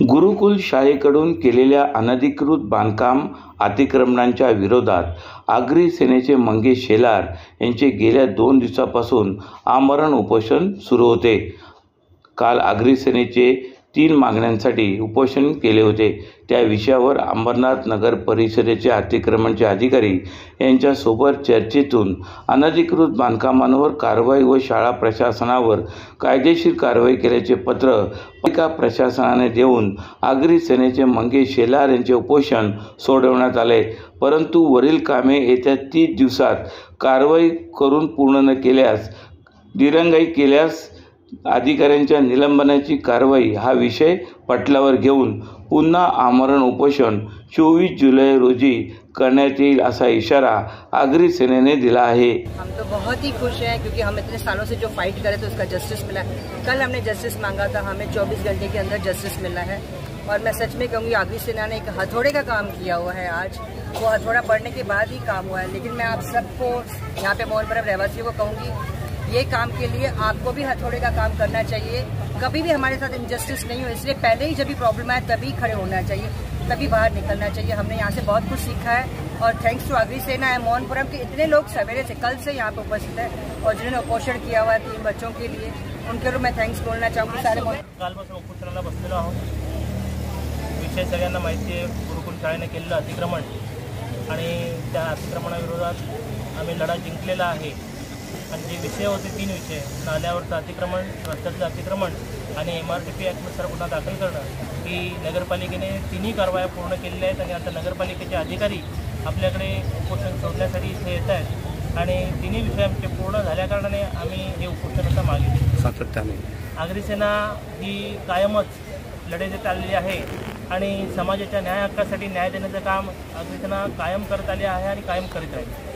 गुरुकुल शाळेकडून केलेल्या अनधिकृत बांधकाम अतिक्रमणांच्या विरोधात आगरी सेनेचे मंगेश शेलार यांचे गेल्या 2 दिवसांपासून आमरण उपोषण सुरू होते। काल आगरी सेनेचे 3 मागण्यांसाठी उपोषण केले होते। त्या विषयावर अंबरनाथ नगर परिषदेचे अतिक्रमणचे अधिकारी यांच्यासोबत चर्चेतून अनधिकृत बांधकामांवर कारवाई व शाळा प्रशासनावर कायदेशीर कारवाई केल्याचे पत्र पालिका प्रशासनाने देऊन आगरी सेनेचे मंगेश शेलार यांचे उपोषण सोडवण्यात आले। परंतु वरील कामे येत्या 30 दिवसात कारवाई करून पूर्ण न केल्यास दिरंगाई केल्यास अधिकाऱ्यांच्या निलंबनाची कारवाई हा विषय पटलावर घेऊन पुन्हा आमरण उपोषण 24 जुलै रोजी करण्यात येईल असा इशारा आगरी सेनेने दिला आहे। हम तो बहुत ही खुश हैं क्योंकि हम इतने सालों से जो फाइट करे थे उसका जस्टिस मिला। कल हमने जस्टिस मांगा था, हमें 24 घंटे के अंदर जस्टिस मिला है। और मैं सच में कहूँगी आगरी सेना ने एक हथौड़े का काम किया हुआ है। आज वो हथौड़ा पड़ने के बाद ही काम हुआ है। लेकिन मैं आप सबको यहाँ पे मोहनपुर रहवासियों को कहूँगी ये काम के लिए आपको भी हथौड़े का काम करना चाहिए। कभी भी हमारे साथ इनजस्टिस नहीं हो, इसलिए पहले ही जब भी प्रॉब्लम आए तभी खड़े होना चाहिए, तभी बाहर निकलना चाहिए। हमने यहाँ से बहुत कुछ सीखा है और थैंक्स टू आगरी सेना है मोहनपुरम के इतने लोग सवेरे से कल से यहाँ पे उपस्थित है और जिन्होंने उपोषण किया हुआ है 3 बच्चों के लिए, उनके लिए मैं थैंक्स बोलना चाहूँगी। सारे कालपासून उपोषणाला बसलेलो आहोत। विषय सगळ्यांना माहिती आहे, गुरुकुल शाळेने केलेलं अतिक्रमण आणि त्या अतिक्रमणाविरोधात आम्ही लढा जिंकलेला आहे। आणि जे विषय होते 3 विषय, नाल्यावरचं अतिक्रमण, रस्त्याचं अतिक्रमण आणि MRTP ॲक्टनुसार गुन्हा दाखल करणं, की नगरपालिकेने 3ही कारवाया पूर्ण केलेल्या आहेत आणि आता नगरपालिकेचे अधिकारी आपल्याकडे उपोषण सोडण्यासाठी इथे येत आहेत आणि 3ही विषय आमचे पूर्ण झाल्याकारणाने आम्ही हे उपोषण आता मागितले। सातत्याने आगरी सेना ही कायमच लढे देत आलेली आहे आणि समाजाच्या न्याय हक्कासाठी न्याय देण्याचं काम आगरी सेना कायम करत आली आहे आणि कायम करीत राहील।